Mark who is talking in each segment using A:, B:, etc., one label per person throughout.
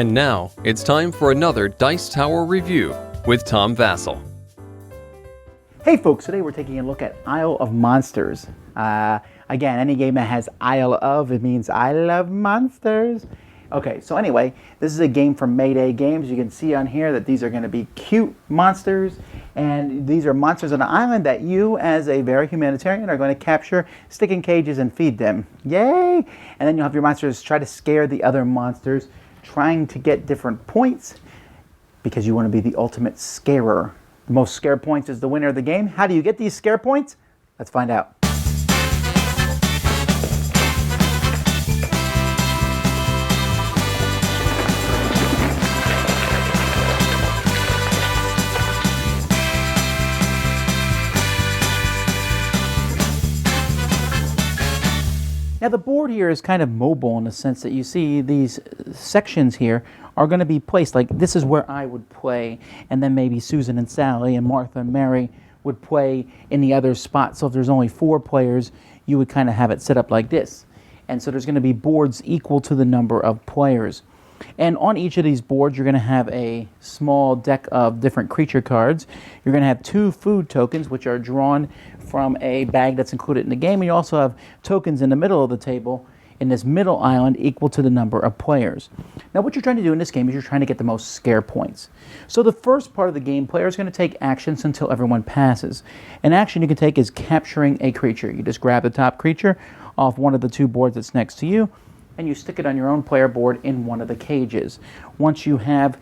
A: And now, it's time for another Dice Tower review with Tom Vasel.
B: Hey folks, today we're taking a look at Isle of Monsters. Again, any game that has Isle of, it means I love monsters. Okay, so anyway, this is a game from MayDay Games. You can see on here that these are going to be cute monsters, and these are monsters on an island that you, as a very humanitarian, are going to capture, stick in cages, and feed them. Yay! And then you'll have your monsters try to scare the other monsters, trying to get different points, because you want to be the ultimate scarer. The most scare points is the winner of the game. How do you get these scare points? Let's find out. Now the board here is kind of mobile in the sense that you see these sections here are going to be placed, like this is where I would play, and then maybe Susan and Sally and Martha and Mary would play in the other spot. So if there's only 4 players, you would kind of have it set up like this. And so there's going to be boards equal to the number of players. And on each of these boards, you're going to have a small deck of different creature cards. You're going to have 2 food tokens, which are drawn from a bag that's included in the game. And you also have tokens in the middle of the table in this middle island equal to the number of players. Now what you're trying to do in this game is you're trying to get the most scare points. So the first part of the game, players are going to take actions until everyone passes. An action you can take is capturing a creature. You just grab the top creature off one of the 2 boards that's next to you, and you stick it on your own player board in one of the cages. Once you have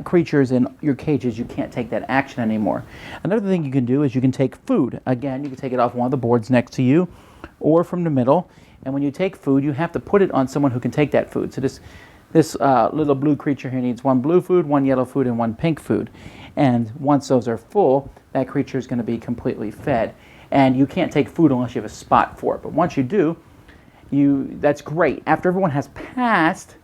B: creatures in your cages, you can't take that action anymore. Another thing you can do is you can take food. Again, you can take it off one of the boards next to you or from the middle. And when you take food, you have to put it on someone who can take that food. So this little blue creature here needs 1 blue food, 1 yellow food, and 1 pink food. And once those are full, that creature is going to be completely fed. And you can't take food unless you have a spot for it. But once you do, that's great. After everyone has passed,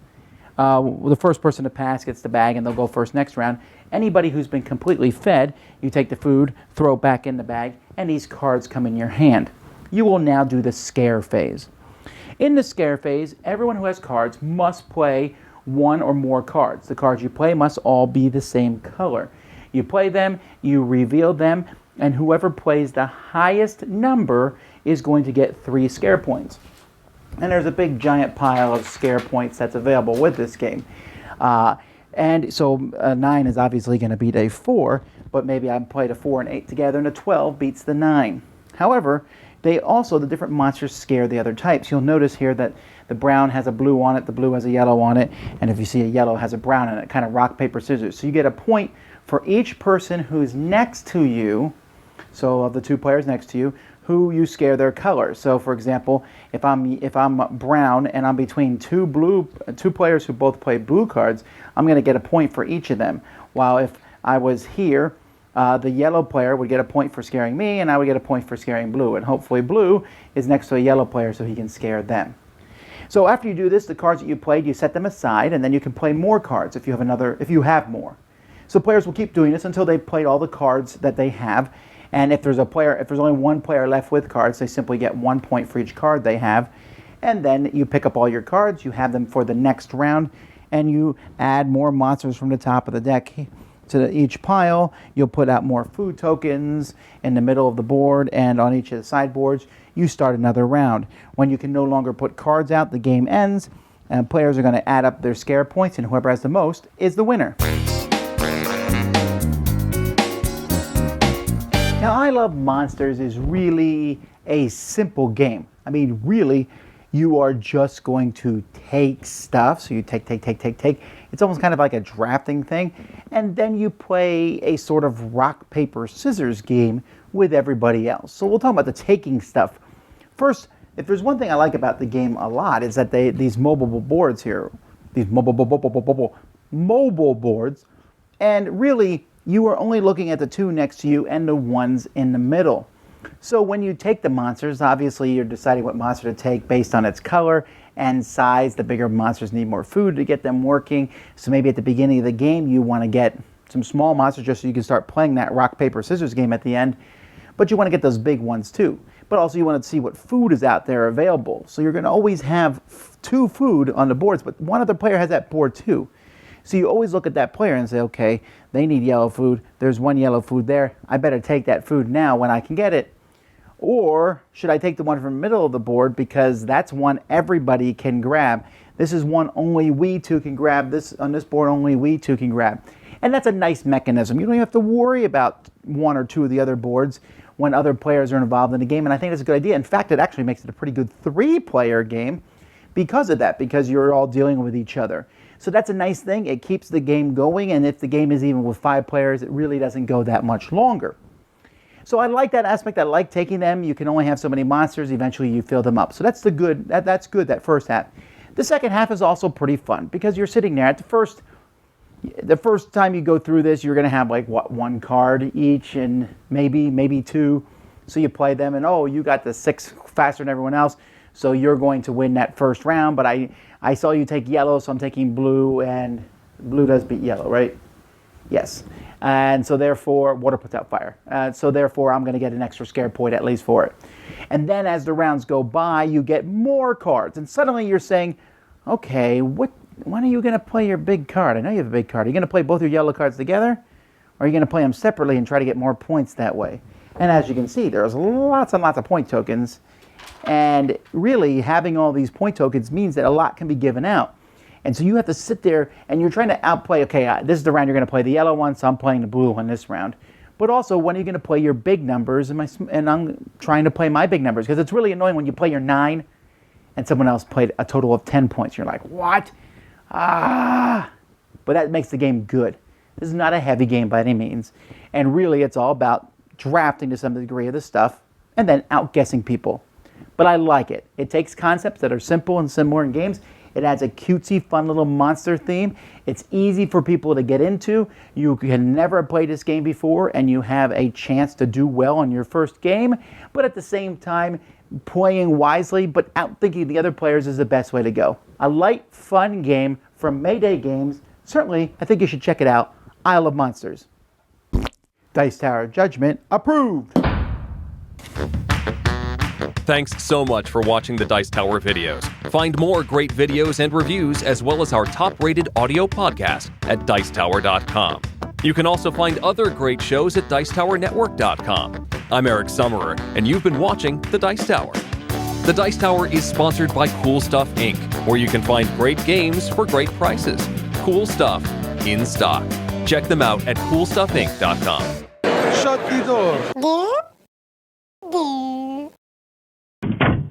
B: the first person to pass gets the bag, and they'll go first next round. Anybody who's been completely fed, you take the food, throw it back in the bag, and these cards come in your hand. You will now do the scare phase. In the scare phase, everyone who has cards must play 1 or more cards. The cards you play must all be the same color. You play them, you reveal them, and whoever plays the highest number is going to get 3 scare points. And there's a big giant pile of scare points that's available with this game. And so 9 is obviously going to beat a 4, but maybe I played a 4 and 8 together, and a 12 beats the 9. However, the different monsters scare the other types. You'll notice here that the brown has a blue on it, the blue has a yellow on it, and if you see a yellow has a brown on it, kind of rock, paper, scissors. So you get a point for each person who's next to you, so of the 2 players next to you, who you scare their color. So for example, if I'm brown and I'm between 2 players who both play blue cards, I'm going to get a point for each of them. While if I was here, the yellow player would get a point for scaring me, and I would get a point for scaring blue. And hopefully blue is next to a yellow player so he can scare them. So after you do this, the cards that you played, you set them aside, and then you can play more cards if you have more. So players will keep doing this until they've played all the cards that they have. And if there's only 1 player left with cards, they simply get 1 point for each card they have. And then you pick up all your cards, you have them for the next round, and you add more monsters from the top of the deck to each pile. You'll put out more food tokens in the middle of the board, and on each of the sideboards, you start another round. When you can no longer put cards out, the game ends, and players are going to add up their scare points, and whoever has the most is the winner. Now, I Love Monsters is really a simple game. I mean, really, you are just going to take stuff. So you take. It's almost kind of like a drafting thing. And then you play a sort of rock, paper, scissors game with everybody else. So we'll talk about the taking stuff. First, if there's one thing I like about the game a lot, is that these mobile boards here, these mobile boards, and really, you are only looking at the 2 next to you and the ones in the middle. So when you take the monsters, obviously you're deciding what monster to take based on its color and size. The bigger monsters need more food to get them working. So maybe at the beginning of the game you want to get some small monsters just so you can start playing that rock, paper, scissors game at the end. But you want to get those big ones too. But also you want to see what food is out there available. So you're going to always have 2 food on the boards, but one other player has that board too. So you always look at that player and say, okay, they need yellow food. There's one yellow food there. I better take that food now when I can get it. Or should I take the one from the middle of the board because that's one everybody can grab. This is one only we two can grab. This on this board only we two can grab. And that's a nice mechanism. You don't even have to worry about one or two of the other boards when other players are involved in the game. And I think that's a good idea. In fact, it actually makes it a pretty good 3-player game because of that, because you're all dealing with each other. So that's a nice thing. It keeps the game going. And if the game is even with 5 players, it really doesn't go that much longer. So I like that aspect. I like taking them. You can only have so many monsters. Eventually you fill them up. So that's good, that first half. The second half is also pretty fun because you're sitting there at the first time you go through this, you're going to have like one card each and maybe 2. So you play them and you got the 6 faster than everyone else. So you're going to win that first round. But I saw you take yellow, so I'm taking blue, and blue does beat yellow, right? Yes. And so therefore, water puts out fire. So therefore, I'm going to get an extra scare point at least for it. And then as the rounds go by, you get more cards. And suddenly you're saying, okay, when are you going to play your big card? I know you have a big card. Are you going to play both your yellow cards together? Or are you going to play them separately and try to get more points that way? And as you can see, there's lots and lots of point tokens. And really, having all these point tokens means that a lot can be given out. And so you have to sit there and you're trying to outplay, okay, this is the round you're going to play the yellow one, so I'm playing the blue one this round. But also, when are you going to play your big numbers? And I'm trying to play my big numbers because it's really annoying when you play your 9 and someone else played a total of 10 points. You're like, what? But that makes the game good. This is not a heavy game by any means. And really, it's all about drafting to some degree of the stuff and then outguessing people. But I like it. It takes concepts that are simple and similar in games. It adds a cutesy, fun little monster theme. It's easy for people to get into. You can never have played this game before, and you have a chance to do well on your first game. But at the same time, playing wisely, but outthinking the other players is the best way to go. A light, fun game from MayDay Games. Certainly, I think you should check it out. Isle of Monsters. Dice Tower Judgment approved.
A: Thanks so much for watching the Dice Tower videos. Find more great videos and reviews as well as our top-rated audio podcast at Dicetower.com. You can also find other great shows at Dicetowernetwork.com. I'm Eric Summerer, and you've been watching The Dice Tower. The Dice Tower is sponsored by Cool Stuff Inc., where you can find great games for great prices. Cool stuff in stock. Check them out at CoolStuffInc.com.
C: Shut the door.